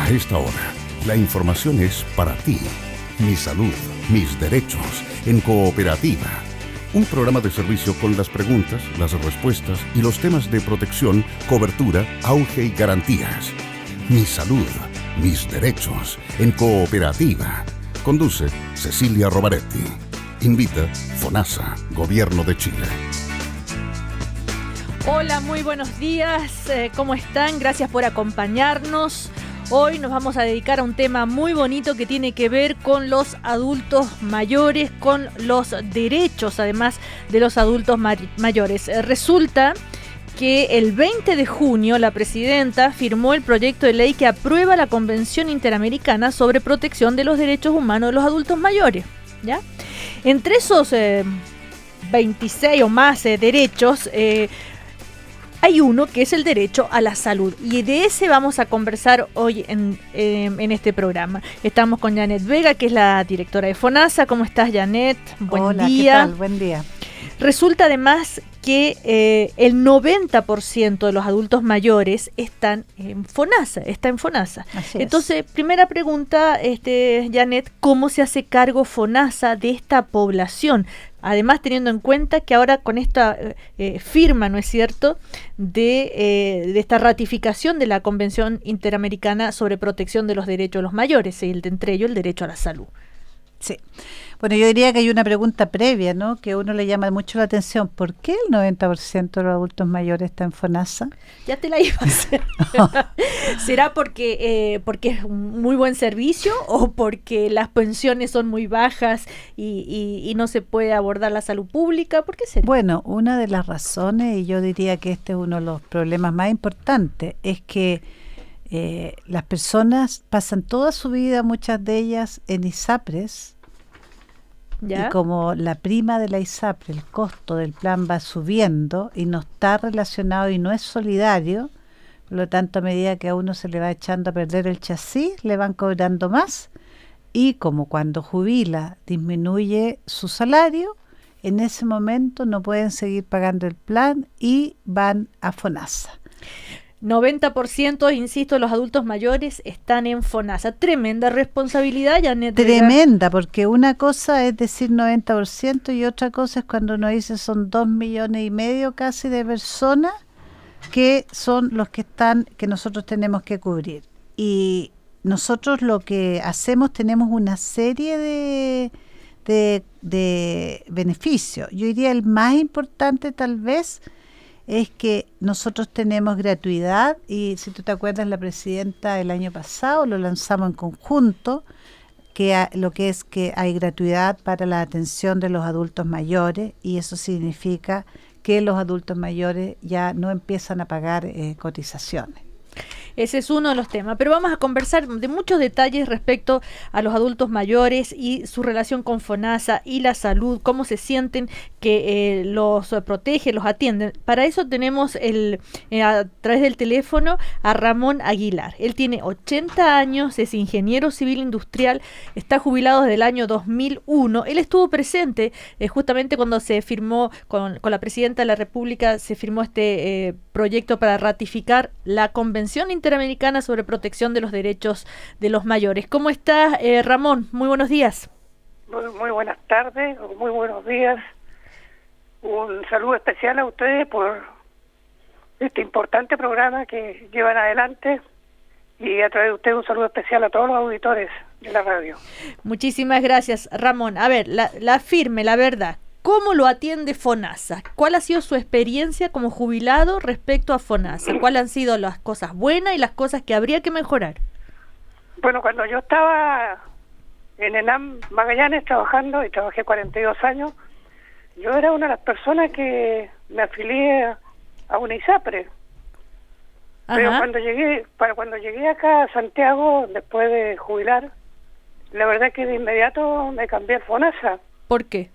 A esta hora, la información es para ti. Mi salud, mis derechos, en Cooperativa. Un programa de servicio con las preguntas, las respuestas y los temas de protección, cobertura, auge y garantías. Mi salud, mis derechos, en Cooperativa. Conduce Cecilia Rovaretti. Invita FONASA, Gobierno de Chile. Hola, muy buenos días. ¿Cómo están? Gracias por acompañarnos. Hoy nos vamos a dedicar a un tema muy bonito que tiene que ver con los adultos mayores, con los derechos, además de los adultos mayores. Resulta que el 20 de junio la presidenta firmó el proyecto de ley que aprueba la Convención Interamericana sobre Protección de los Derechos Humanos de los Adultos Mayores, ¿ya? Entre esos 26 o más derechos, hay uno que es el derecho a la salud, y de ese vamos a conversar hoy en este programa. Estamos con Janet Vega, que es la directora de FONASA. ¿Cómo estás, Janet? Hola, día. ¿qué tal? Buen día. Resulta además que el 90% de los adultos mayores están en FONASA, Entonces, primera pregunta, Janet, ¿cómo se hace cargo FONASA de esta población? Además, teniendo en cuenta que ahora con esta firma, ¿no es cierto?, de esta ratificación de la Convención Interamericana sobre Protección de los Derechos de los Mayores, y entre ellos el derecho a la salud. Sí. Bueno, yo diría que hay una pregunta previa, ¿no?, que a uno le llama mucho la atención. ¿Por qué el 90% de los adultos mayores está en FONASA? Ya te la iba a hacer. ¿Será porque es un muy buen servicio o porque las pensiones son muy bajas y no se puede abordar la salud pública? ¿Por qué será? Bueno, una de las razones, y yo diría que este es uno de los problemas más importantes, es que las personas pasan toda su vida, muchas de ellas, en ISAPRES. ¿Ya? Y como la prima de la ISAPRE, el costo del plan va subiendo y no está relacionado y no es solidario, por lo tanto, a medida que a uno se le va echando a perder el chasis, le van cobrando más, y como cuando jubila disminuye su salario, en ese momento no pueden seguir pagando el plan y van a FONASA. 90%, insisto, los adultos mayores están en FONASA. Tremenda responsabilidad, Janet. Tremenda, porque una cosa es decir 90% y otra cosa es cuando uno dice son 2,5 millones casi de personas que son los que están, que nosotros tenemos que cubrir. Y nosotros lo que hacemos, tenemos una serie de beneficios. Yo diría el más importante tal vez es que nosotros tenemos gratuidad, y si tú te acuerdas, la presidenta el año pasado lo lanzamos en conjunto, lo que es que hay gratuidad para la atención de los adultos mayores, y eso significa que los adultos mayores ya no empiezan a pagar cotizaciones. Ese es uno de los temas, pero vamos a conversar de muchos detalles respecto a los adultos mayores y su relación con FONASA y la salud, cómo se sienten que los protege, los atienden. Para eso tenemos a través del teléfono a Ramón Aguilar. Él tiene 80 años, es ingeniero civil industrial, está jubilado desde el año 2001. Él estuvo presente justamente cuando se firmó con la presidenta de la República, se firmó este proyecto para ratificar la Convención Interamericana sobre Protección de los Derechos de los Mayores. ¿Cómo estás, Ramón? Muy buenos días. Muy buenas tardes, muy buenos días. Un saludo especial a ustedes por este importante programa que llevan adelante, y a través de ustedes un saludo especial a todos los auditores de la radio. Muchísimas gracias, Ramón. A ver, la firme, la verdad. ¿Cómo lo atiende FONASA? ¿Cuál ha sido su experiencia como jubilado respecto a FONASA? ¿Cuáles han sido las cosas buenas y las cosas que habría que mejorar? Bueno, cuando yo estaba en ENAM Magallanes trabajando, y trabajé 42 años, yo era una de las personas que me afilié a una ISAPRE. Ajá. Pero cuando llegué acá a Santiago, después de jubilar, la verdad que de inmediato me cambié a FONASA. ¿Por qué?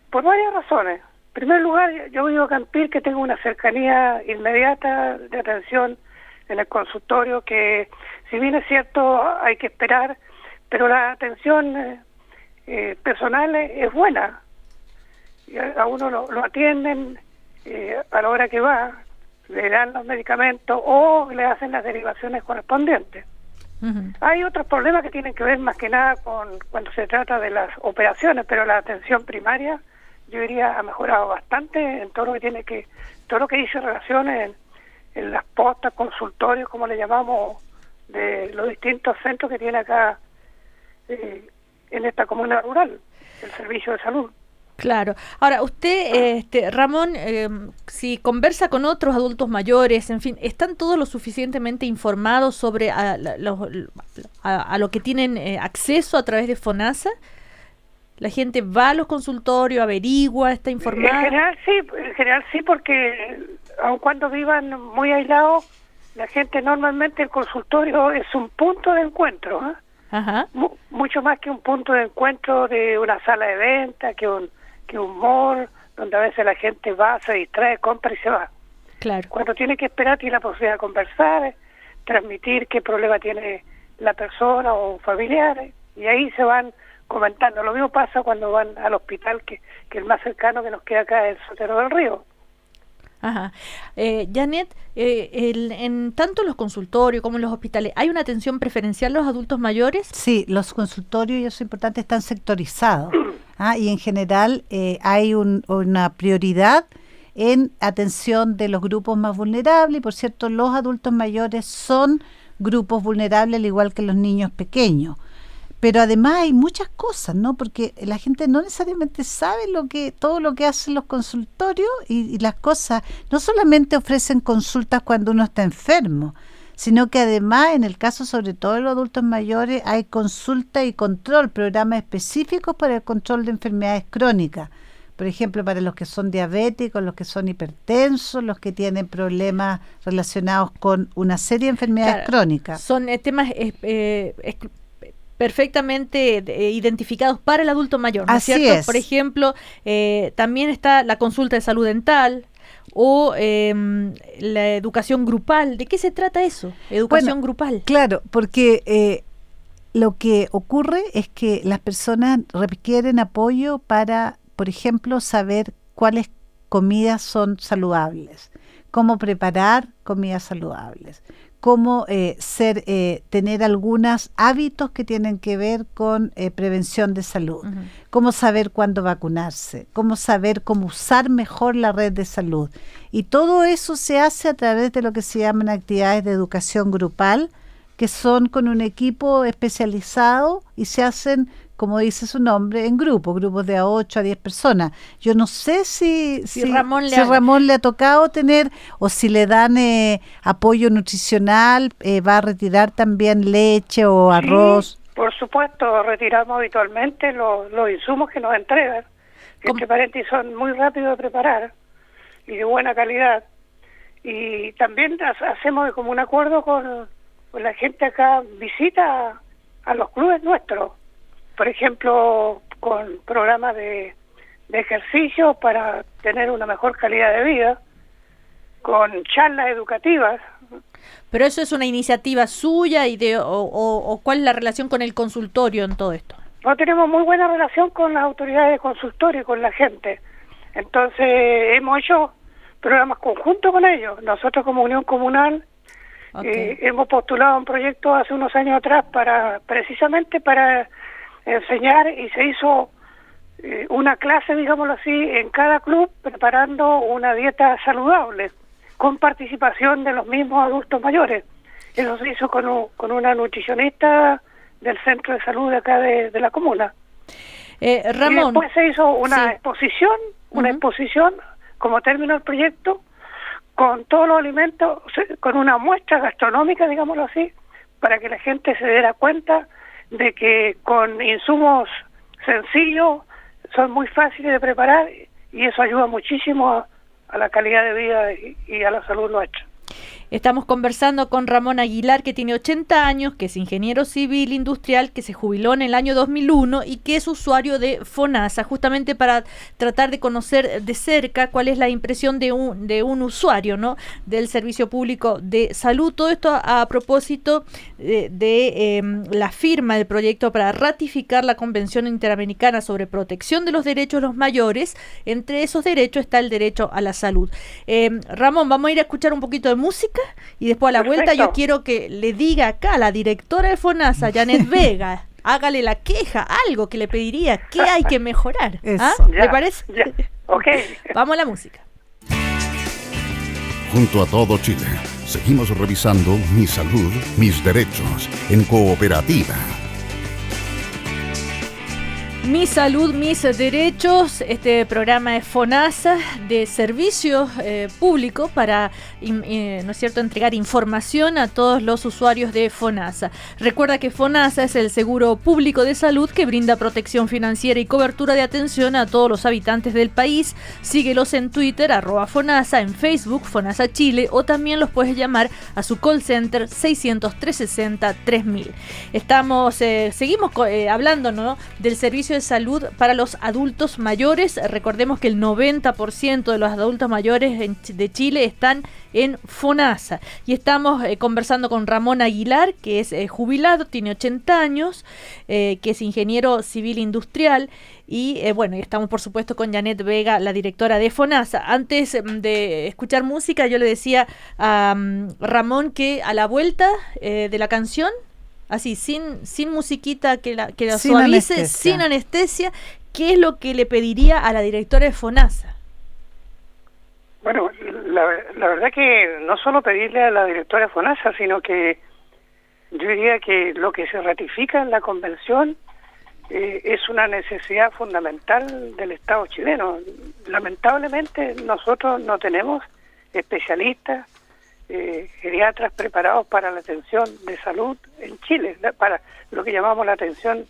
Por varias razones. En primer lugar, yo vivo en Campil, que tengo una cercanía inmediata de atención en el consultorio, que si bien es cierto hay que esperar, pero la atención personal es buena. Y a uno lo atienden a la hora que va, le dan los medicamentos o le hacen las derivaciones correspondientes. Ujú. Hay otros problemas que tienen que ver más que nada con cuando se trata de las operaciones, pero la atención primaria, yo diría, ha mejorado bastante en todo lo que todo lo que dice relaciones en las postas, consultorios, como le llamamos, de los distintos centros que tiene acá en esta comuna rural, el servicio de salud. Claro. Ahora, usted, Ramón, si conversa con otros adultos mayores, en fin, ¿están todos lo suficientemente informados sobre a lo que tienen acceso a través de FONASA? ¿La gente va a los consultorios, averigua, está informada? En general sí, porque aun cuando vivan muy aislados, la gente normalmente el consultorio es un punto de encuentro, ¿eh? Ajá. Mucho más que un punto de encuentro de una sala de venta, que un mall, donde a veces la gente va, se distrae, compra y se va. Claro. Cuando tiene que esperar, tiene la posibilidad de conversar, transmitir qué problema tiene la persona o familiares, y ahí se van comentando. Lo mismo pasa cuando van al hospital, que el más cercano que nos queda acá es el Sotero del Río. Ajá. Janet, en tanto los consultorios como en los hospitales, ¿hay una atención preferencial a los adultos mayores? Sí, los consultorios, y eso es importante, están sectorizados. Y en general hay una prioridad en atención de los grupos más vulnerables. Y por cierto, los adultos mayores son grupos vulnerables al igual que los niños pequeños. Pero además hay muchas cosas, ¿no? Porque la gente no necesariamente sabe todo lo que hacen los consultorios y las cosas. No solamente ofrecen consultas cuando uno está enfermo, sino que además, en el caso sobre todo de los adultos mayores, hay consulta y control, programas específicos para el control de enfermedades crónicas. Por ejemplo, para los que son diabéticos, los que son hipertensos, los que tienen problemas relacionados con una serie de enfermedades crónicas. Son temas perfectamente identificados para el adulto mayor, ¿no es Así cierto? es. Por ejemplo, también está la consulta de salud dental o la educación grupal. ¿De qué se trata eso? Educación grupal. Claro, porque lo que ocurre es que las personas requieren apoyo para, por ejemplo, saber cuáles comidas son saludables, cómo preparar comidas saludables, cómo tener algunos hábitos que tienen que ver con prevención de salud, Uh-huh. cómo saber cuándo vacunarse, cómo saber cómo usar mejor la red de salud. Y todo eso se hace a través de lo que se llaman actividades de educación grupal, que son con un equipo especializado y se hacen, como dice su nombre, en grupos de a 8 a 10 personas. Yo no sé si Ramón le ha tocado tener, o si le dan apoyo nutricional, va a retirar también leche o arroz. Sí, por supuesto, retiramos habitualmente los insumos que nos entregan, que entre paréntesis son muy rápidos de preparar y de buena calidad. Y también hacemos como un acuerdo con la gente acá, visita a los clubes nuestros, por ejemplo, con programas de ejercicio para tener una mejor calidad de vida, con charlas educativas. Pero eso es una iniciativa suya o ¿cuál es la relación con el consultorio en todo esto? No, tenemos muy buena relación con las autoridades de consultorio y con la gente. Entonces hemos hecho programas conjuntos con ellos. Nosotros como Unión Comunal hemos postulado un proyecto hace unos años atrás precisamente para enseñar, y se hizo una clase, digámoslo así, en cada club, preparando una dieta saludable con participación de los mismos adultos mayores. Eso se hizo con una nutricionista del centro de salud de acá de la comuna. Ramón, y después se hizo una exposición, Uh-huh. Como término del proyecto, con todos los alimentos, con una muestra gastronómica, digámoslo así, para que la gente se diera cuenta de que con insumos sencillos son muy fáciles de preparar, y eso ayuda muchísimo a la calidad de vida y a la salud nuestra. Estamos conversando con Ramón Aguilar, que tiene 80 años, que es ingeniero civil industrial, que se jubiló en el año 2001 y que es usuario de FONASA, justamente para tratar de conocer de cerca cuál es la impresión de un usuario, ¿no?, del Servicio Público de Salud. Todo esto a propósito de la firma del proyecto para ratificar la Convención Interamericana sobre Protección de los Derechos de los Mayores. Entre esos derechos está el derecho a la salud. Ramón, vamos a ir a escuchar un poquito de música y después a la Perfecto. vuelta yo quiero que le diga acá a la directora de FONASA, Janet Vega, hágale la queja, algo que le pediría, qué hay que mejorar. ¿Ah? Eso. ¿Le parece? Ya. Ok. Vamos a la música. Junto a todo Chile, seguimos revisando Mi Salud, Mis Derechos en Cooperativa. Mi salud, mis derechos, este programa de FONASA de servicio público para, ¿no es cierto?, entregar información a todos los usuarios de FONASA. Recuerda que FONASA es el seguro público de salud que brinda protección financiera y cobertura de atención a todos los habitantes del país. Síguelos en Twitter, @FONASA, en Facebook, FONASA Chile, o también los puedes llamar a su call center 600-360-3000. Seguimos hablando, ¿no?, del servicio de salud para los adultos mayores. Recordemos que el 90% de los adultos mayores de Chile están en FONASA. Y estamos conversando con Ramón Aguilar, que es jubilado, tiene 80 años, que es ingeniero civil industrial. Y bueno, y estamos por supuesto con Janet Vega, la directora de FONASA. Antes de escuchar música, yo le decía a Ramón que a la vuelta de la canción, así, sin musiquita que la Sin suavice, anestesia. sin anestesia, ¿qué es lo que le pediría a la directora de FONASA? Bueno, la verdad que no solo pedirle a la directora de FONASA, sino que yo diría que lo que se ratifica en la convención es una necesidad fundamental del Estado chileno. Lamentablemente nosotros no tenemos especialistas, geriatras preparados para la atención de salud en Chile, para lo que llamamos la atención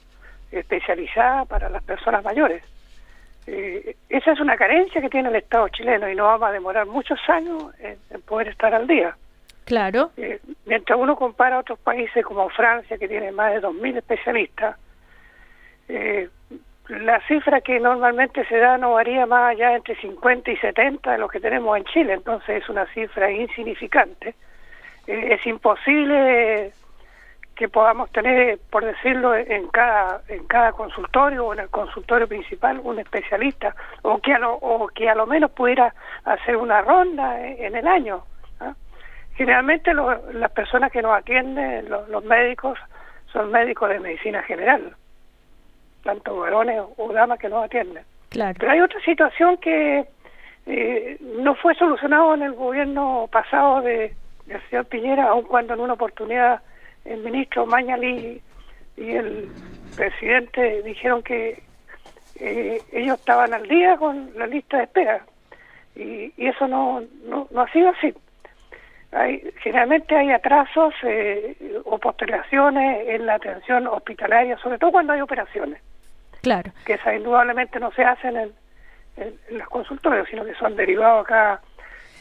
especializada para las personas mayores. Esa es una carencia que tiene el Estado chileno y no vamos a demorar muchos años en poder estar al día. Claro. Mientras uno compara a otros países como Francia, que tiene más de 2.000 especialistas, la cifra que normalmente se da no varía más allá entre 50 y 70 de los que tenemos en Chile, entonces es una cifra insignificante. Es imposible que podamos tener, por decirlo, en cada consultorio o en el consultorio principal un especialista, o que a lo menos pudiera hacer una ronda en el año, ¿ah? Generalmente las personas que nos atienden, los médicos, son médicos de medicina general, tanto varones o damas que nos atienden. Claro. Pero hay otra situación que no fue solucionado en el gobierno pasado del señor Piñera, aun cuando en una oportunidad el ministro Mañalich y el presidente dijeron que ellos estaban al día con la lista de espera, y eso no ha sido así. Generalmente hay atrasos o postergaciones en la atención hospitalaria, sobre todo cuando hay operaciones. Claro. Que esas indudablemente no se hacen en los consultorios, sino que son derivados acá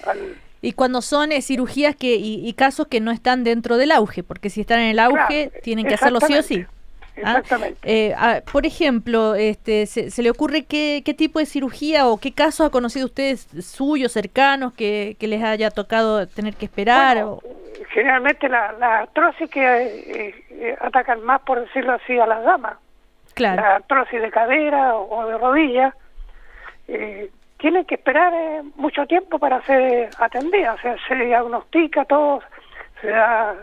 al... Y cuando son cirugías y casos que no están dentro del auge, porque si están en el auge, Claro, tienen que hacerlo sí o sí. Exactamente. Por ejemplo, ¿se le ocurre qué tipo de cirugía o qué casos ha conocido ustedes suyos, cercanos, que les haya tocado tener que esperar? Bueno, generalmente la artrosis que atacan más, por decirlo así, a las damas. Claro. La artrosis de cadera o de rodilla, tienen que esperar mucho tiempo para ser atendidas. O sea, se diagnostica todo, se da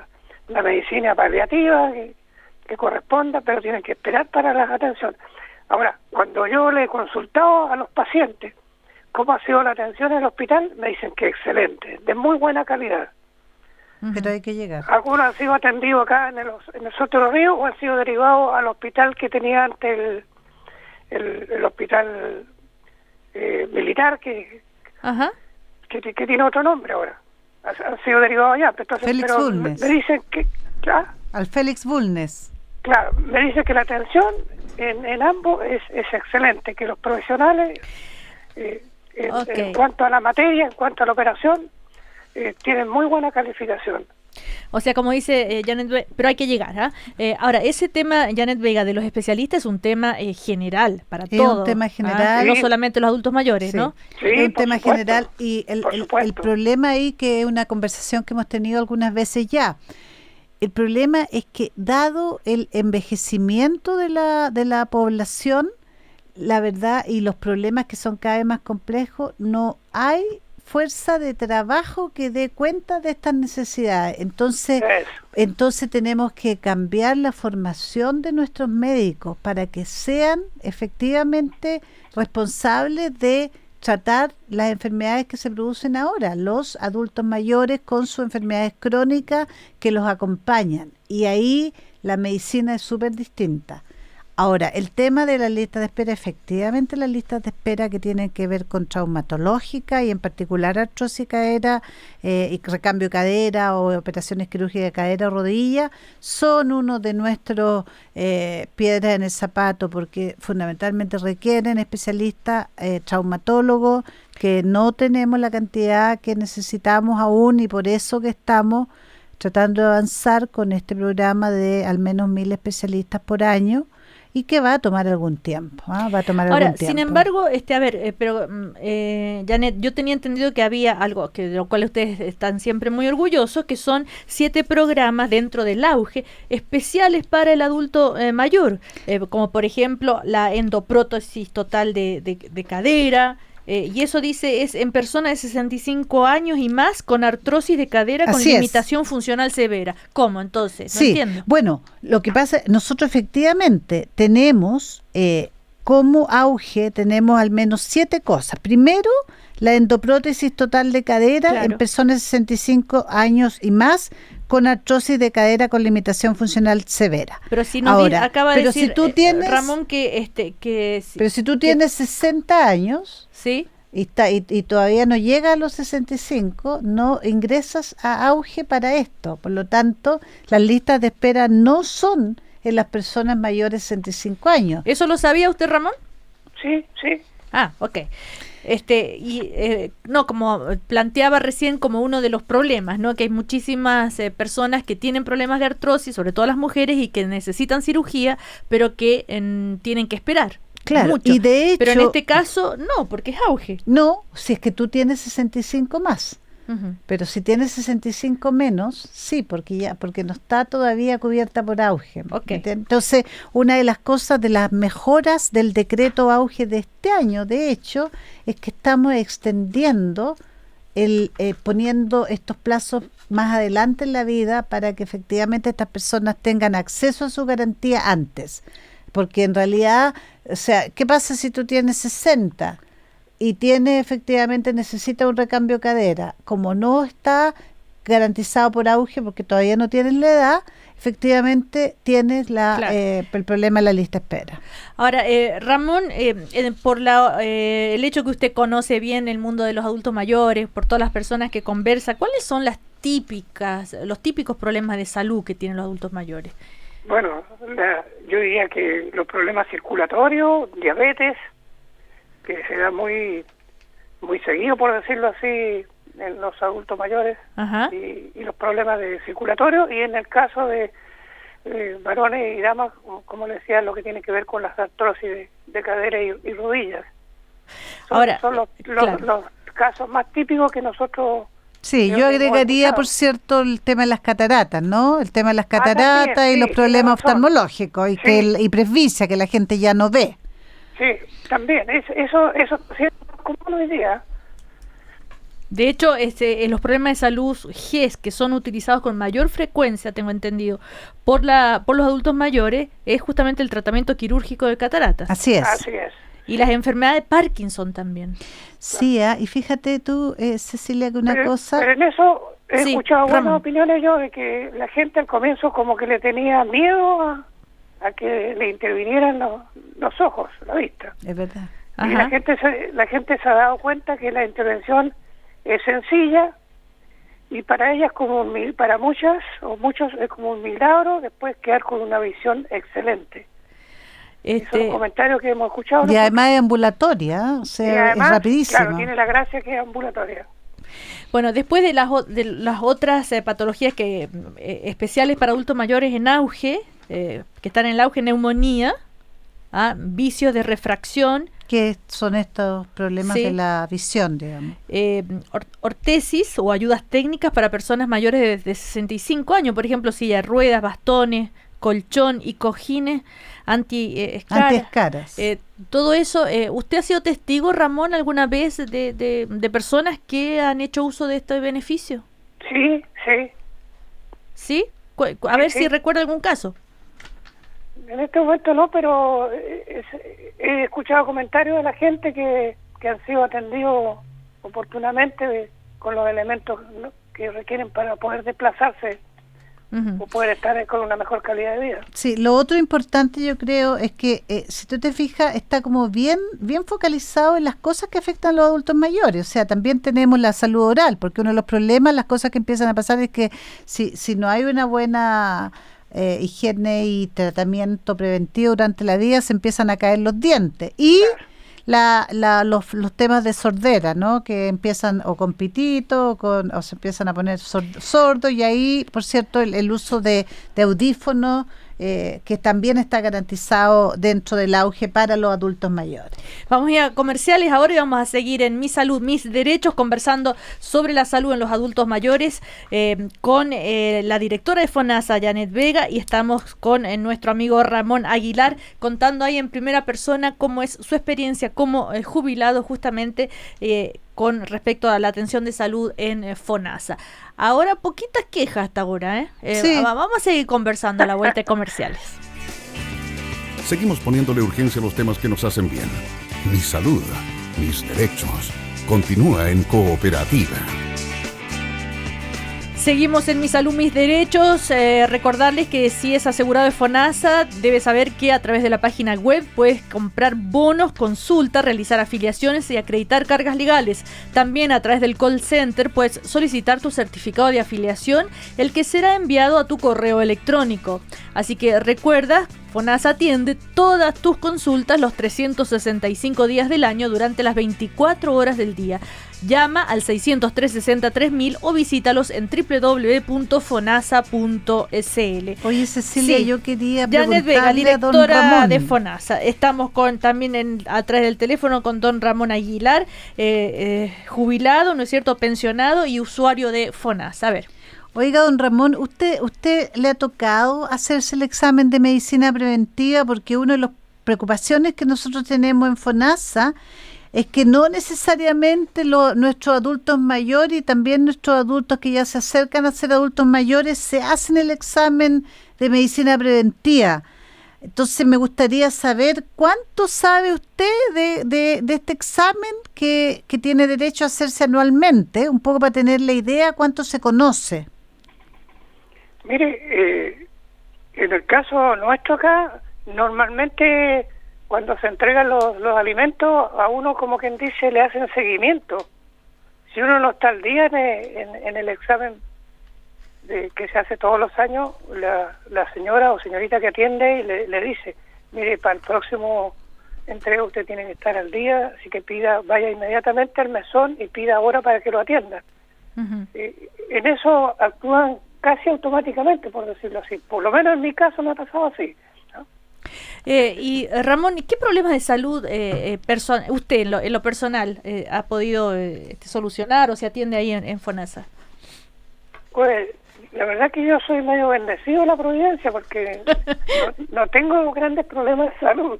la medicina paliativa que corresponda, pero tienen que esperar para la atención. Ahora, cuando yo le he consultado a los pacientes cómo ha sido la atención en el hospital, me dicen que excelente, de muy buena calidad. Pero hay que llegar. Algunos han sido atendidos acá en el Soto de los Ríos o han sido derivados al hospital que tenía antes el hospital militar que tiene otro nombre ahora. Han sido derivados allá. Entonces, Félix Bulnes. Me dicen que... Al Félix Bulnes. Claro, me dice que la atención en ambos es excelente, que los profesionales, en cuanto a la materia, en cuanto a la operación, tienen muy buena calificación. O sea, como dice Janet Vega, pero hay que llegar. Ahora, ese tema, Janet Vega, de los especialistas es un tema general para todos. Es un tema general. No solamente los adultos mayores, Sí. ¿no? Sí, Es un tema supuesto, general y el problema ahí, que es una conversación que hemos tenido algunas veces ya, el problema es que dado el envejecimiento de la población, la verdad, y los problemas que son cada vez más complejos, no hay fuerza de trabajo que dé cuenta de estas necesidades. Entonces tenemos que cambiar la formación de nuestros médicos para que sean efectivamente responsables de tratar las enfermedades que se producen ahora, los adultos mayores con sus enfermedades crónicas que los acompañan. Y ahí la medicina es súper distinta. Ahora, el tema de la lista de espera, efectivamente las listas de espera que tienen que ver con traumatológica y en particular artrosis cadera y recambio de cadera o operaciones quirúrgicas de cadera o rodilla, son uno de nuestros piedras en el zapato porque fundamentalmente requieren especialistas traumatólogos que no tenemos la cantidad que necesitamos aún y por eso que estamos tratando de avanzar con este programa de al menos 1.000 especialistas por año. Y que va a tomar algún tiempo, va a tomar Ahora, algún tiempo. sin embargo, Janet, yo tenía entendido que había algo que de lo cual ustedes están siempre muy orgullosos, que son 7 programas dentro del auge especiales para el adulto mayor, como por ejemplo la endoprótesis total de cadera. Y eso dice es en personas de 65 años y más con artrosis de cadera con limitación funcional severa. ¿Cómo entonces? No entiendo. Bueno, lo que pasa, nosotros efectivamente tenemos como auge, tenemos al menos 7 cosas. Primero, la endoprótesis total de cadera en personas de 65 años y más con artrosis de cadera con limitación funcional severa. Pero si no acaba de decir si tú tienes, Ramón pero si tú tienes 60 años, ¿sí? Y todavía no llega a los 65, no ingresas a auge para esto. Por lo tanto, las listas de espera no son en las personas mayores de 65 años. ¿Eso lo sabía usted, Ramón? Sí. Ah, ok. No, como planteaba recién como uno de los problemas, ¿no? Que hay muchísimas personas que tienen problemas de artrosis, sobre todo las mujeres, y que necesitan cirugía, pero que tienen que esperar. Claro, mucho. Y de hecho... Pero en este caso, no, porque es auge. No, si es que tú tienes 65 más. Uh-huh. Pero si tienes 65 menos, sí, porque no está todavía cubierta por auge. Okay. Entonces, una de las cosas, de las mejoras del decreto auge de este año, de hecho, es que estamos extendiendo, poniendo estos plazos más adelante en la vida para que efectivamente estas personas tengan acceso a su garantía antes. Porque en realidad, o sea, ¿qué pasa si tú tienes 60 y necesita un recambio de cadera? Como no está garantizado por auge porque todavía no tienes la edad, efectivamente tienes el problema de la lista de espera. Ahora, Ramón, por el hecho que usted conoce bien el mundo de los adultos mayores, por todas las personas que conversa, ¿cuáles son los típicos problemas de salud que tienen los adultos mayores? Bueno, yo diría que los problemas circulatorios, diabetes, que se da muy seguido, por decirlo así, en los adultos mayores, y los problemas de circulatorio, y en el caso de varones y damas, como les decía, lo que tiene que ver con las artrosis de cadera y rodillas. Son los casos más típicos que nosotros... Sí, yo agregaría, por cierto, el tema de las cataratas, ¿no? El tema de las cataratas también, y los problemas oftalmológicos y presbicia que la gente ya no ve. Sí, también. Eso es común hoy día. De hecho, los problemas de salud GES que son utilizados con mayor frecuencia, tengo entendido, por los adultos mayores, es justamente el tratamiento quirúrgico de cataratas. Así es. Y las enfermedades de Parkinson también. Sí, y fíjate tú, Cecilia, que una cosa... Pero en eso he escuchado buenas opiniones yo de que la gente al comienzo como que le tenía miedo a que le intervinieran los ojos, la vista. Es verdad. Y la gente se ha dado cuenta que la intervención es sencilla y para ellas para muchas o muchos es como un milagro después quedar con una visión excelente. Son comentarios que hemos escuchado. Y además es ambulatoria, o sea, además, es rapidísimo. Claro, tiene la gracia que es ambulatoria. Bueno, después de las otras patologías especiales para adultos mayores en auge, que están en el auge, neumonía, vicios de refracción. ¿Qué son estos problemas de la visión, digamos? Ortesis o ayudas técnicas para personas mayores de 65 años, por ejemplo, silla de ruedas, bastones, colchón y cojines anti-escaras. Todo eso, ¿usted ha sido testigo, Ramón, alguna vez de personas que han hecho uso de este beneficio? Sí. ¿Sí? A ver si recuerda algún caso. En este momento no, pero he escuchado comentarios de la gente que han sido atendidos oportunamente con los elementos, ¿no?, que requieren para poder desplazarse o poder estar con una mejor calidad de vida. Sí, lo otro importante yo creo es que si tú te fijas está como bien focalizado en las cosas que afectan a los adultos mayores. O sea, también tenemos la salud oral, porque uno de los problemas, las cosas que empiezan a pasar es que si no hay una buena higiene y tratamiento preventivo durante la vida, se empiezan a caer los dientes y los temas de sordera, ¿no? Que empiezan o con pitito o se empiezan a poner sordos, y ahí, por cierto, el uso de audífonos que también está garantizado dentro del auge para los adultos mayores. Vamos a ir a comerciales ahora y vamos a seguir en Mi Salud, Mis Derechos, conversando sobre la salud en los adultos mayores con la directora de FONASA, Janet Vega, y estamos con nuestro amigo Ramón Aguilar, contando ahí en primera persona cómo es su experiencia como jubilado justamente con respecto a la atención de salud en FONASA. Ahora, poquitas quejas hasta ahora, Sí. Vamos a seguir conversando a la vuelta de comerciales. Seguimos poniéndole urgencia a los temas que nos hacen bien. Mi salud, mis derechos. Continúa en Cooperativa. Seguimos en Mi Salud, Mis Derechos. Recordarles que si es asegurado de FONASA, debe saber que a través de la página web puedes comprar bonos, consulta, realizar afiliaciones y acreditar cargas legales. También a través del call center puedes solicitar tu certificado de afiliación, el que será enviado a tu correo electrónico. Así que recuerda, FONASA atiende todas tus consultas los 365 días del año durante las 24 horas del día. Llama al 600-360-3000 o visítalos en www.fonasa.sl. Oye, Cecilia, Sí. yo quería Janet Vega, preguntarle a don directora Ramón. de FONASA. Estamos también a través del teléfono con don Ramón Aguilar, jubilado, ¿no es cierto?, pensionado y usuario de FONASA. A ver. Oiga, don Ramón, ¿usted le ha tocado hacerse el examen de medicina preventiva? Porque una de las preocupaciones que nosotros tenemos en FONASA es que no necesariamente nuestros adultos mayores y también nuestros adultos que ya se acercan a ser adultos mayores se hacen el examen de medicina preventiva. Entonces me gustaría saber cuánto sabe usted de este examen que tiene derecho a hacerse anualmente, un poco para tener la idea cuánto se conoce. Mire, en el caso nuestro acá, normalmente cuando se entregan los alimentos, a uno, como quien dice, le hacen seguimiento. Si uno no está al día en el examen que se hace todos los años, la señora o señorita que atiende y le dice, mire, para el próximo entrega usted tiene que estar al día, así que vaya inmediatamente al mesón y pida ahora para que lo atiendan. Uh-huh. En eso actúan casi automáticamente, por decirlo así. Por lo menos en mi caso me ha pasado así, ¿no? Y Ramón, ¿qué problemas de salud usted en lo personal ha podido solucionar o se atiende ahí en FONASA? Pues la verdad que yo soy medio bendecido en la Providencia porque no tengo grandes problemas de salud.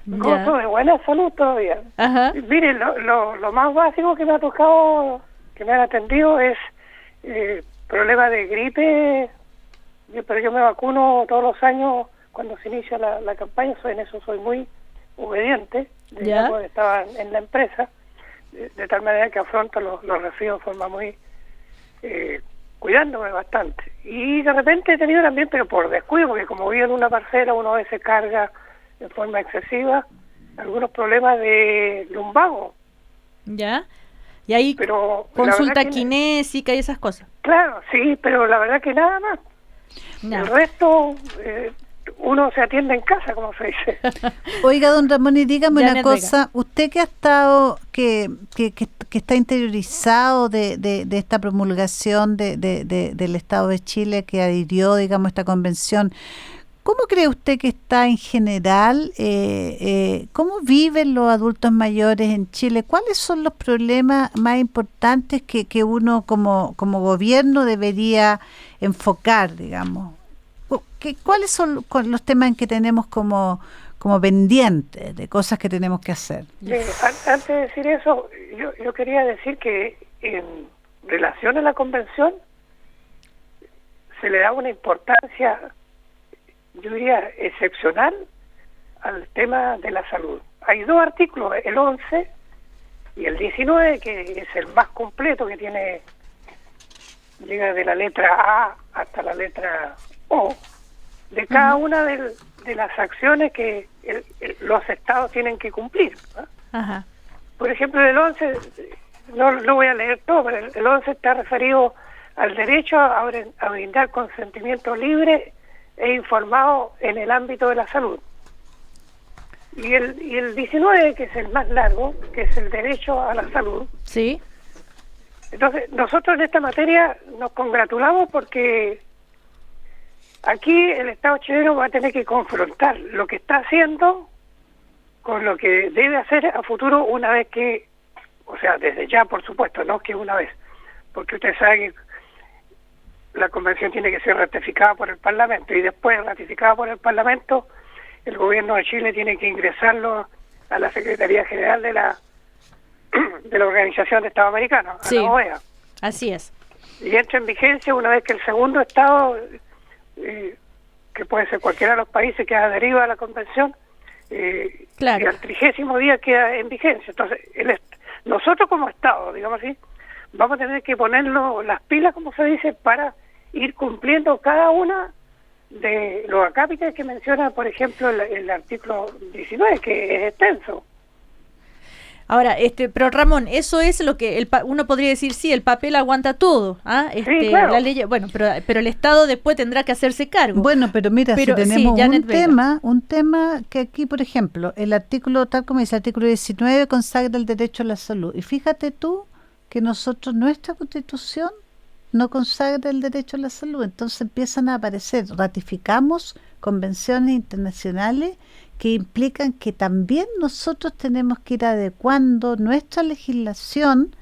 Gozo de buena salud todavía. Ajá. Miren, lo más básico que me ha tocado, que me han atendido es problemas de gripe, pero yo me vacuno todos los años cuando se inicia la campaña, en eso soy muy obediente, digamos, estaba en la empresa, de tal manera que afronto los resfríos de forma muy cuidándome bastante. Y de repente he tenido también, pero por descuido, porque como vivo en una parcela, uno a veces carga de forma excesiva, algunos problemas de lumbago. ¿Ya? Y ahí pero consulta kinésica y esas cosas. Claro, sí, pero la verdad que nada más. No. El resto, uno se atiende en casa, como se dice. Oiga, don Ramón, y dígame Janet una cosa, Vega. usted que ha estado, que está interiorizado de esta promulgación del Estado de Chile que adhirió, digamos, esta convención, ¿cómo cree usted que está en general? ¿Cómo viven los adultos mayores en Chile? ¿Cuáles son los problemas más importantes que uno como gobierno debería enfocar, digamos? ¿cuáles son los temas en que tenemos como pendientes, de cosas que tenemos que hacer? Antes de decir eso, yo quería decir que en relación a la convención se le da una importancia, yo diría, excepcional al tema de la salud. Hay 2 artículos, el 11 y el 19, que es el más completo, que llega de la letra A hasta la letra O, de cada una de las acciones que los estados tienen que cumplir, ¿no? Ajá. Por ejemplo, el 11, no voy a leer todo, pero el 11 está referido al derecho a brindar consentimiento libre e informado en el ámbito de la salud. Y el 19, que es el más largo, que es el derecho a la salud. Sí. Entonces, nosotros en esta materia nos congratulamos porque aquí el Estado chileno va a tener que confrontar lo que está haciendo con lo que debe hacer a futuro una vez que, o sea, desde ya, por supuesto, no que una vez, porque usted sabe que la convención tiene que ser ratificada por el Parlamento y después ratificada por el Parlamento, el gobierno de Chile tiene que ingresarlo a la Secretaría General de la Organización de Estados Americanos, sí, a la OEA. Así es. Y entra en vigencia una vez que el segundo Estado, que puede ser cualquiera de los países que adheriva a la convención, claro, y al 30º día queda en vigencia. Entonces, nosotros como Estado, digamos así, vamos a tener que ponernos las pilas, como se dice, para ir cumpliendo cada una de los acápites que menciona, por ejemplo, el artículo 19, que es extenso. Ahora, pero Ramón, eso es lo que uno podría decir, sí, el papel aguanta todo, ¿ah? Sí, claro. La ley, bueno, pero el Estado después tendrá que hacerse cargo. Bueno, pero mira, si tenemos un tema que aquí, por ejemplo, el artículo, tal como dice el artículo 19, consagra el derecho a la salud. Y fíjate tú que nuestra Constitución no consagra el derecho a la salud. Entonces empiezan a aparecer, ratificamos convenciones internacionales que implican que también nosotros tenemos que ir adecuando nuestra legislación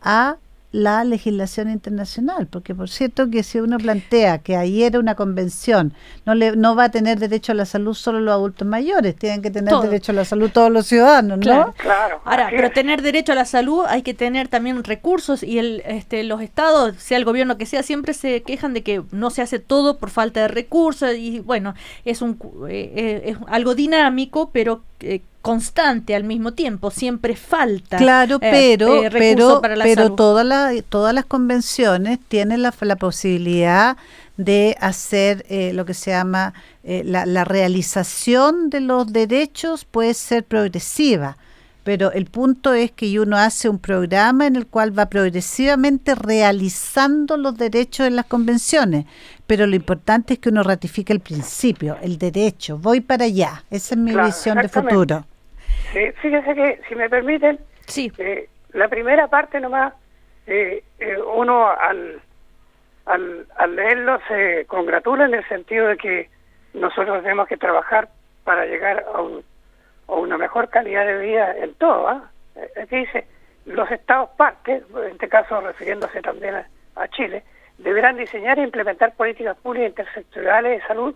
a la legislación internacional, porque por cierto que si uno plantea que ahí era una convención, no va a tener derecho a la salud solo los adultos mayores, tienen que tener derecho a la salud todos los ciudadanos, ¿no? Claro. Ahora, pero tener derecho a la salud hay que tener también recursos y los estados, sea el gobierno que sea, siempre se quejan de que no se hace todo por falta de recursos y bueno, es algo dinámico, pero constante al mismo tiempo, siempre falta. Claro, pero para la salud. Todas las convenciones tienen la posibilidad de hacer lo que se llama la realización de los derechos puede ser progresiva, pero el punto es que uno hace un programa en el cual va progresivamente realizando los derechos en las convenciones, pero lo importante es que uno ratifique el principio, el derecho, voy para allá, esa es mi visión de futuro. Sí, fíjense que, si me permiten, sí, la primera parte nomás, uno al leerlo se congratula en el sentido de que nosotros tenemos que trabajar para llegar a una mejor calidad de vida en todo, ¿ah? Aquí dice, los estados partes, en este caso refiriéndose también a Chile, deberán diseñar e implementar políticas públicas intersectoriales de salud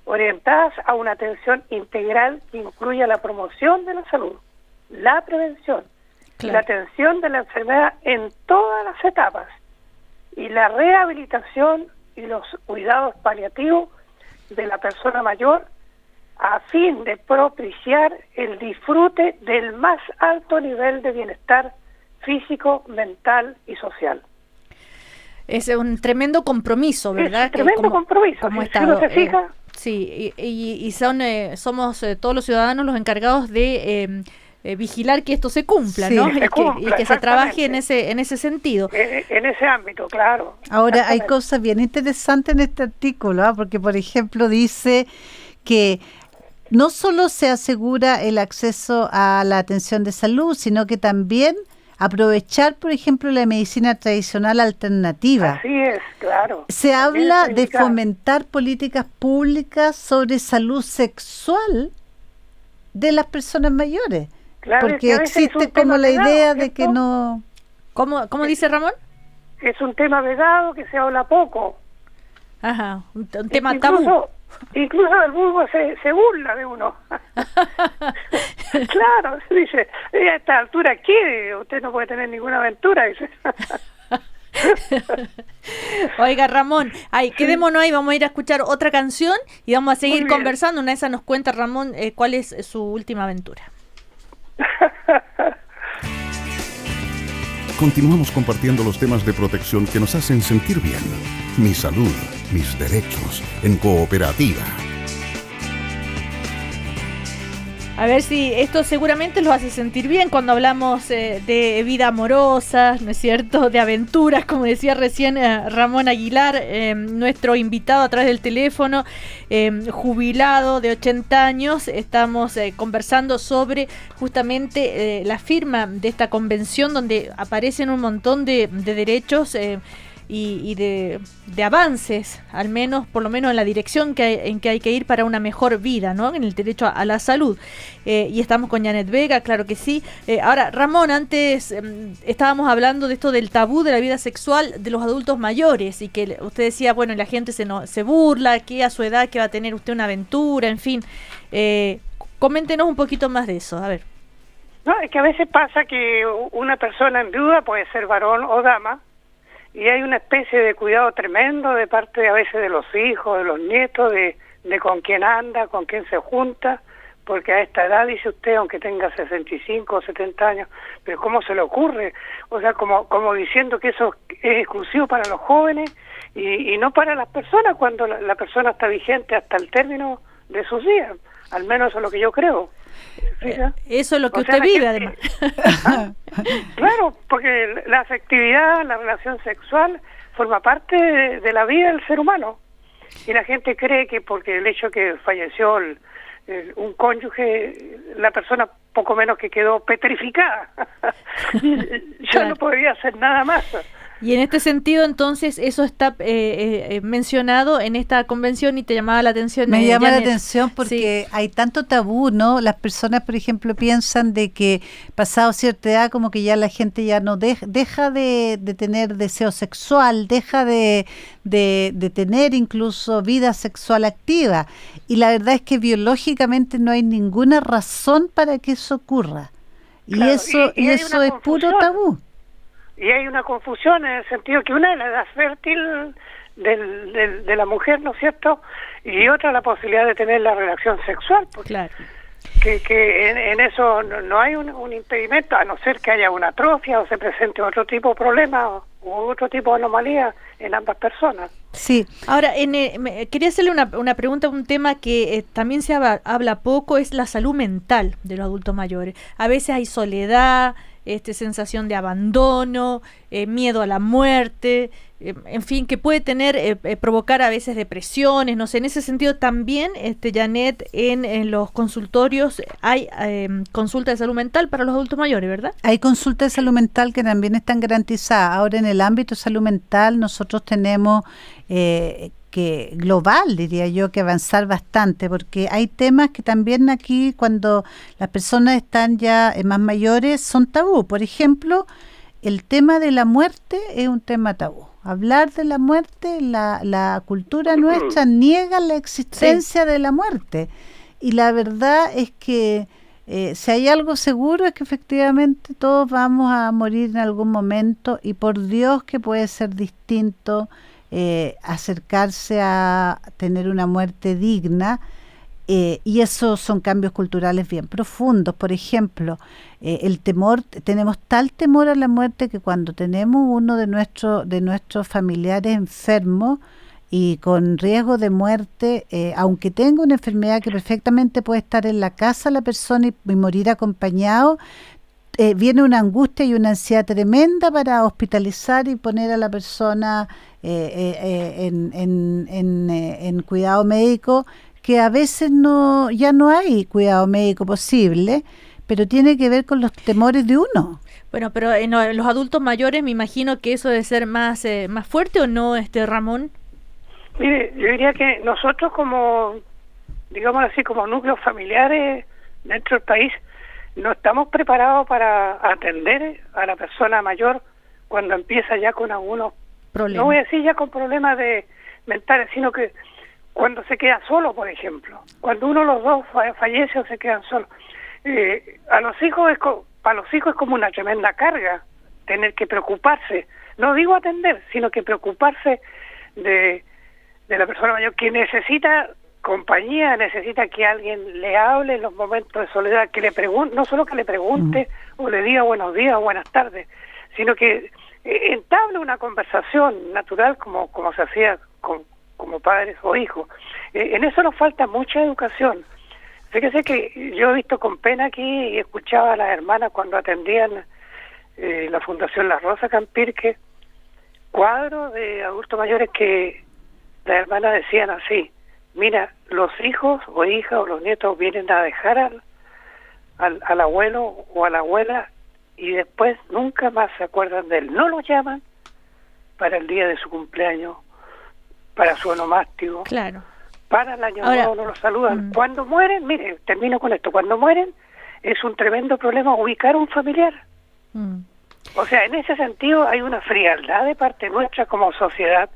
orientadas a una atención integral que incluya la promoción de la salud, la prevención, claro, la atención de la enfermedad en todas las etapas y la rehabilitación y los cuidados paliativos de la persona mayor a fin de propiciar el disfrute del más alto nivel de bienestar físico, mental y social. Es un tremendo compromiso, ¿verdad? Es un tremendo compromiso, como si Estado. uno se fija. Sí, y somos todos los ciudadanos los encargados de vigilar que esto se cumpla, sí, ¿no? Y que se trabaje en ese sentido. En ese ámbito, claro. Ahora, hay cosas bien interesantes en este artículo, porque, por ejemplo, dice que no solo se asegura el acceso a la atención de salud, sino que también aprovechar, por ejemplo, la medicina tradicional alternativa. Así es, claro. Se habla de fomentar políticas públicas sobre salud sexual de las personas mayores, claro, porque existe como la idea de que no... ¿Cómo dice Ramón? Es un tema vedado que se habla poco. Ajá, un tema tabú. Incluso el vulgo se burla de uno. Claro, dice, a esta altura, ¿qué? Usted no puede tener ninguna aventura, dice. Oiga, Ramón, quedémonos ahí, vamos a ir a escuchar otra canción y vamos a seguir conversando. Una de esas nos cuenta Ramón cuál es su última aventura. Continuamos compartiendo los temas de protección que nos hacen sentir bien. Mi salud, mis derechos, en Cooperativa. A ver si esto seguramente los hace sentir bien cuando hablamos de vida amorosa, ¿no es cierto? De aventuras, como decía recién Ramón Aguilar, nuestro invitado a través del teléfono, jubilado de 80 años. Estamos conversando sobre justamente la firma de esta convención donde aparecen un montón de derechos y de avances, al menos, por lo menos en la dirección en que hay que ir para una mejor vida, ¿no? En el derecho a la salud. Y estamos con Janet Vega, claro que sí. Ahora, Ramón, antes estábamos hablando de esto del tabú de la vida sexual de los adultos mayores y que usted decía, bueno, la gente se burla, que a su edad que va a tener usted una aventura, en fin. Coméntenos un poquito más de eso, a ver. No, es que a veces pasa que una persona en viuda puede ser varón o dama, y hay una especie de cuidado tremendo de parte a veces de los hijos, de los nietos, de con quién anda, con quién se junta, porque a esta edad, dice usted, aunque tenga 65 o 70 años, pero ¿cómo se le ocurre? O sea, como diciendo que eso es exclusivo para los jóvenes y no para las personas, cuando la persona está vigente hasta el término de sus días. Al menos eso es lo que yo creo. Eso es lo que usted vive, además. Claro, porque la afectividad, la relación sexual forma parte de la vida del ser humano. Y la gente cree que porque el hecho que falleció un cónyuge, la persona poco menos que quedó petrificada. Ya no podría hacer nada más. Y en este sentido, entonces, eso está mencionado en esta convención y te llamaba la atención. Me llama Janet. la atención porque hay tanto tabú, ¿no? Las personas, por ejemplo, piensan de que pasado cierta edad como que ya la gente ya no deja de tener deseo sexual, deja de tener incluso vida sexual activa. Y la verdad es que biológicamente no hay ninguna razón para que eso ocurra. Claro, y eso es puro tabú. Y hay una confusión en el sentido que una es la edad fértil de la mujer, ¿no es cierto? Y otra la posibilidad de tener la relación sexual. Claro. Que en eso no hay un impedimento, a no ser que haya una atrofia o se presente otro tipo de problema u otro tipo de anomalía en ambas personas. Sí. Ahora, quería hacerle una pregunta, un tema que también se habla poco, es la salud mental de los adultos mayores. A veces hay soledad, sensación de abandono, miedo a la muerte, en fin, que puede provocar a veces depresiones, no sé. En ese sentido también, Janet, en los consultorios hay consulta de salud mental para los adultos mayores, ¿verdad? Hay consulta de salud mental que también están garantizadas. Ahora, en el ámbito de salud mental, nosotros tenemos que global, diría yo, que avanzar bastante, porque hay temas que también aquí, cuando las personas están ya más mayores, son tabú. Por ejemplo, el tema de la muerte es un tema tabú. Hablar de la muerte, la cultura nuestra niega la existencia de la muerte. Y la verdad es que si hay algo seguro es que efectivamente todos vamos a morir en algún momento, y por Dios que puede ser distinto acercarse a tener una muerte digna, y esos son cambios culturales bien profundos. Por ejemplo, el temor, tenemos tal temor a la muerte que cuando tenemos uno de nuestros familiares enfermos y con riesgo de muerte, aunque tenga una enfermedad que perfectamente puede estar en la casa la persona y morir acompañado, viene una angustia y una ansiedad tremenda para hospitalizar y poner a la persona en cuidado médico, que a veces ya no hay cuidado médico posible, pero tiene que ver con los temores de uno. Bueno, pero en los adultos mayores me imagino que eso debe ser más fuerte, ¿o no, Ramón? Mire, yo diría que nosotros como, digamos así, como núcleos familiares dentro del país, no estamos preparados para atender a la persona mayor cuando empieza ya con algunos problemas. No voy a decir ya con problemas mentales, sino que cuando se queda solo, por ejemplo, cuando uno de los dos fallece o se quedan solos, a los hijos para los hijos es como una tremenda carga tener que preocuparse, no digo atender, sino que preocuparse de la persona mayor que necesita compañía, necesita que alguien le hable en los momentos de soledad, que le pregunte, no solo que le pregunte o le diga buenos días o buenas tardes, sino que entable una conversación natural como se hacía como padres o hijos. En eso nos falta mucha educación. Fíjese que yo he visto con pena aquí y escuchaba a las hermanas cuando atendían la Fundación La Rosa Campirque, cuadros de adultos mayores que las hermanas decían así: mira, los hijos o hijas o los nietos vienen a dejar al abuelo o a la abuela y después nunca más se acuerdan de él. No lo llaman para el día de su cumpleaños, para su onomástico, Claro. para el año nuevo no lo saludan. Cuando mueren, mire, termino con esto, cuando mueren es un tremendo problema ubicar a un familiar. O sea, en ese sentido hay una frialdad de parte nuestra como sociedad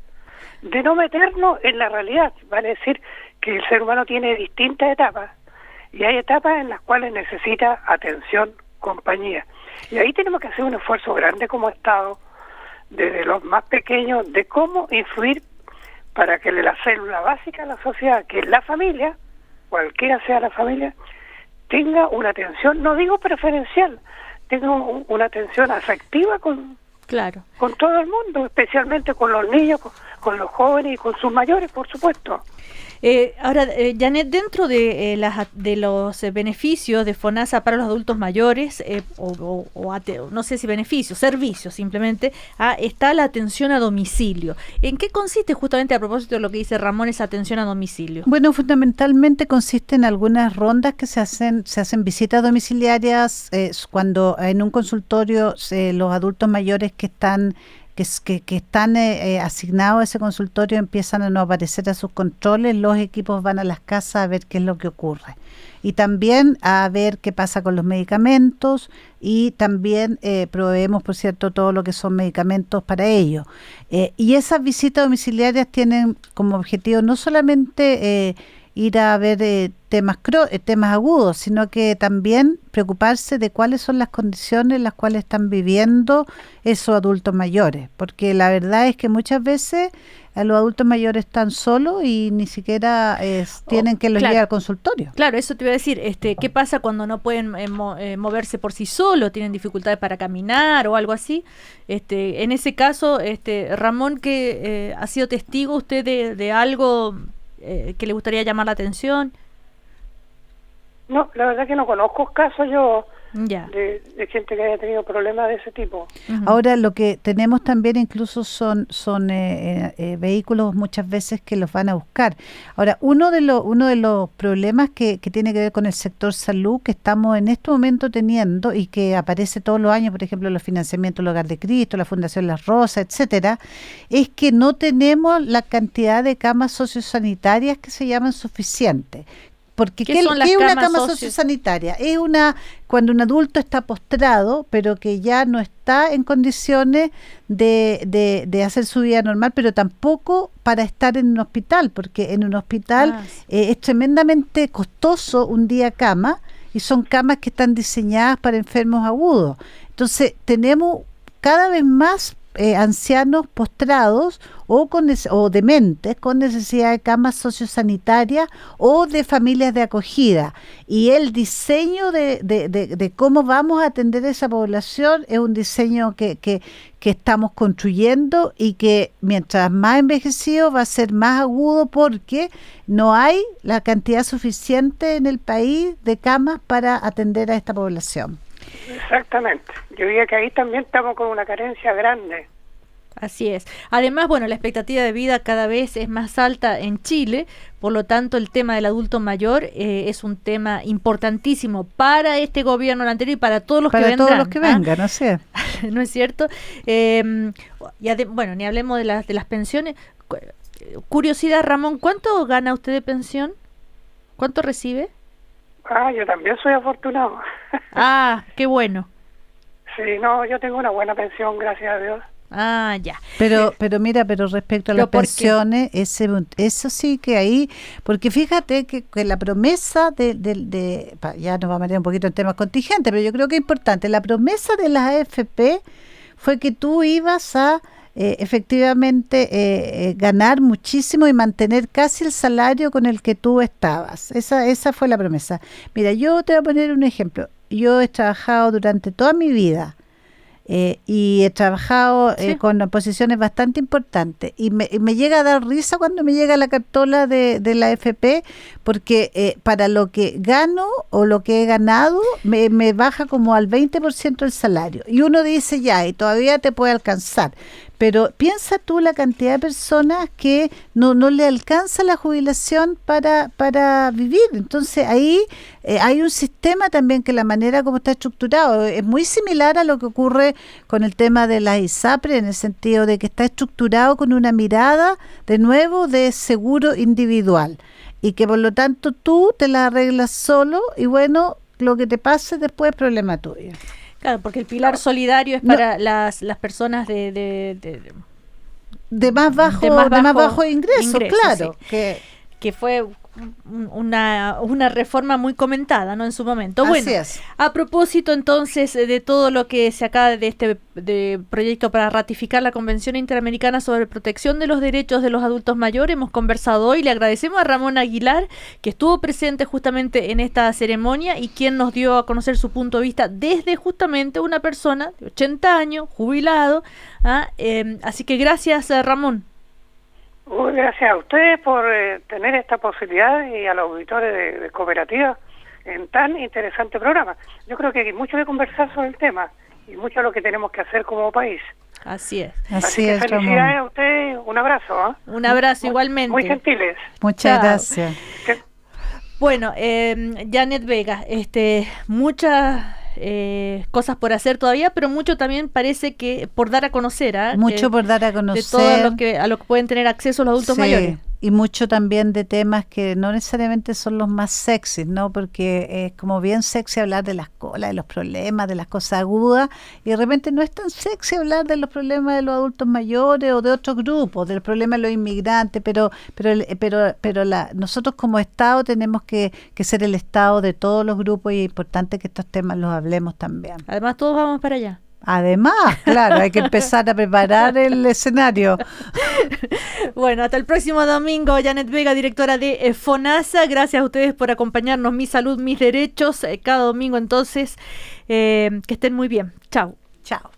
de no meternos en la realidad. Vale decir que el ser humano tiene distintas etapas y hay etapas en las cuales necesita atención, compañía. Y ahí tenemos que hacer un esfuerzo grande como Estado, desde los más pequeños, de cómo influir para que la célula básica de la sociedad, que es la familia, cualquiera sea la familia, tenga una atención, no digo preferencial, tenga una atención afectiva con todo el mundo, especialmente con los niños, con los jóvenes y con sus mayores, por supuesto. Ahora, Janet, dentro de los beneficios de FONASA para los adultos mayores, no sé si beneficios, servicios simplemente, está la atención a domicilio. ¿En qué consiste justamente, a propósito de lo que dice Ramón, esa atención a domicilio? Bueno, fundamentalmente consiste en algunas rondas que se hacen visitas domiciliarias cuando en un consultorio los adultos mayores que están asignados a ese consultorio empiezan a no aparecer a sus controles, los equipos van a las casas a ver qué es lo que ocurre. Y también a ver qué pasa con los medicamentos y también proveemos, por cierto, todo lo que son medicamentos para ello. Y esas visitas domiciliarias tienen como objetivo no solamente ir a ver temas agudos, sino que también preocuparse de cuáles son las condiciones en las cuales están viviendo esos adultos mayores, porque la verdad es que muchas veces a los adultos mayores están solos y ni siquiera tienen que los llevar al consultorio. Claro, eso te iba a decir, ¿qué pasa cuando no pueden moverse por sí solos, tienen dificultades para caminar o algo así? En ese caso, Ramón, que ha sido testigo usted de algo que le gustaría llamar la atención. No, la verdad que no conozco casos yo Ya. de gente que haya tenido problemas de ese tipo. Ahora lo que tenemos también incluso son vehículos muchas veces que los van a buscar. Ahora, uno de los problemas que tiene que ver con el sector salud que estamos en este momento teniendo y que aparece todos los años, por ejemplo, los financiamientos del Hogar de Cristo, la Fundación Las Rosas, etcétera, es que no tenemos la cantidad de camas sociosanitarias que se llaman suficientes. Porque ¿qué es una cama sociosanitaria? Es cuando un adulto está postrado, pero que ya no está en condiciones de hacer su vida normal, pero tampoco para estar en un hospital, porque en un hospital es tremendamente costoso un día cama, y son camas que están diseñadas para enfermos agudos. Entonces tenemos cada vez más ancianos postrados o dementes con necesidad de camas sociosanitarias o de familias de acogida, y el diseño de cómo vamos a atender a esa población es un diseño que estamos construyendo y que mientras más envejecido va a ser más agudo porque no hay la cantidad suficiente en el país de camas para atender a esta población. Exactamente. Yo diría que ahí también estamos con una carencia grande. Así es. Además, bueno, la expectativa de vida cada vez es más alta en Chile, por lo tanto el tema del adulto mayor es un tema importantísimo para este gobierno anterior y para todos los que vendrán. Para todos los que vengan, no sé. ¿No es cierto? Bueno, ni hablemos de las pensiones. Curiosidad, Ramón, ¿cuánto gana usted de pensión? ¿Cuánto recibe? Yo también soy afortunado. Qué bueno. Sí, no, yo tengo una buena pensión, gracias a Dios. Ah, ya. Pero mira, pero respecto a las pensiones, eso sí que ahí, porque fíjate que la promesa ya nos va a meter un poquito en temas contingentes, pero yo creo que es importante, la promesa de las AFP fue que tú ibas a efectivamente ganar muchísimo y mantener casi el salario con el que tú estabas. Esa fue la promesa. Mira, yo te voy a poner un ejemplo. Yo he trabajado durante toda mi vida y he trabajado con posiciones bastante importantes y me llega a dar risa cuando me llega la cartola de la AFP, porque para lo que gano o lo que he ganado me baja como al 20% el salario, y uno dice ya, y todavía te puede alcanzar, pero piensa tú la cantidad de personas que no le alcanza la jubilación para vivir. Entonces ahí hay un sistema también que la manera como está estructurado es muy similar a lo que ocurre con el tema de la ISAPRE, en el sentido de que está estructurado con una mirada de nuevo de seguro individual, y que por lo tanto tú te la arreglas solo, y bueno, lo que te pase después es problema tuyo. Claro, porque el pilar solidario es para las personas de más bajo ingreso, claro. Sí. Que fue una reforma muy comentada, ¿no?, en su momento. Bueno, así es. A propósito entonces de todo lo que se acaba de proyecto para ratificar la Convención Interamericana sobre Protección de los Derechos de los Adultos Mayores, hemos conversado hoy. Le agradecemos a Ramón Aguilar, que estuvo presente justamente en esta ceremonia y quien nos dio a conocer su punto de vista desde justamente una persona de 80 años, jubilado. Así que gracias, Ramón. Gracias a ustedes por tener esta posibilidad, y a los auditores de Cooperativa en tan interesante programa. Yo creo que hay mucho que conversar sobre el tema y mucho lo que tenemos que hacer como país. Así es. Así que felicidades, Ramón, a ustedes. Un abrazo. Un abrazo igualmente. Muy gentiles. Muchas gracias. Bueno, Janet Vega, muchas cosas por hacer todavía, pero mucho también parece que por dar a conocer, mucho por dar a conocer de todo a lo que pueden tener acceso los adultos mayores. Y mucho también de temas que no necesariamente son los más sexys, ¿no? Porque es como bien sexy hablar de las colas, de los problemas, de las cosas agudas, y de repente no es tan sexy hablar de los problemas de los adultos mayores o de otros grupos, del problema de los inmigrantes, pero nosotros como Estado tenemos que ser el Estado de todos los grupos, y es importante que estos temas los hablemos también. Además, todos vamos para allá. Además, claro, hay que empezar a preparar el escenario. Bueno, hasta el próximo domingo. Janet Vega, directora de FONASA. Gracias a ustedes por acompañarnos. Mi salud, mis derechos. Cada domingo, entonces, que estén muy bien. Chao. Chao.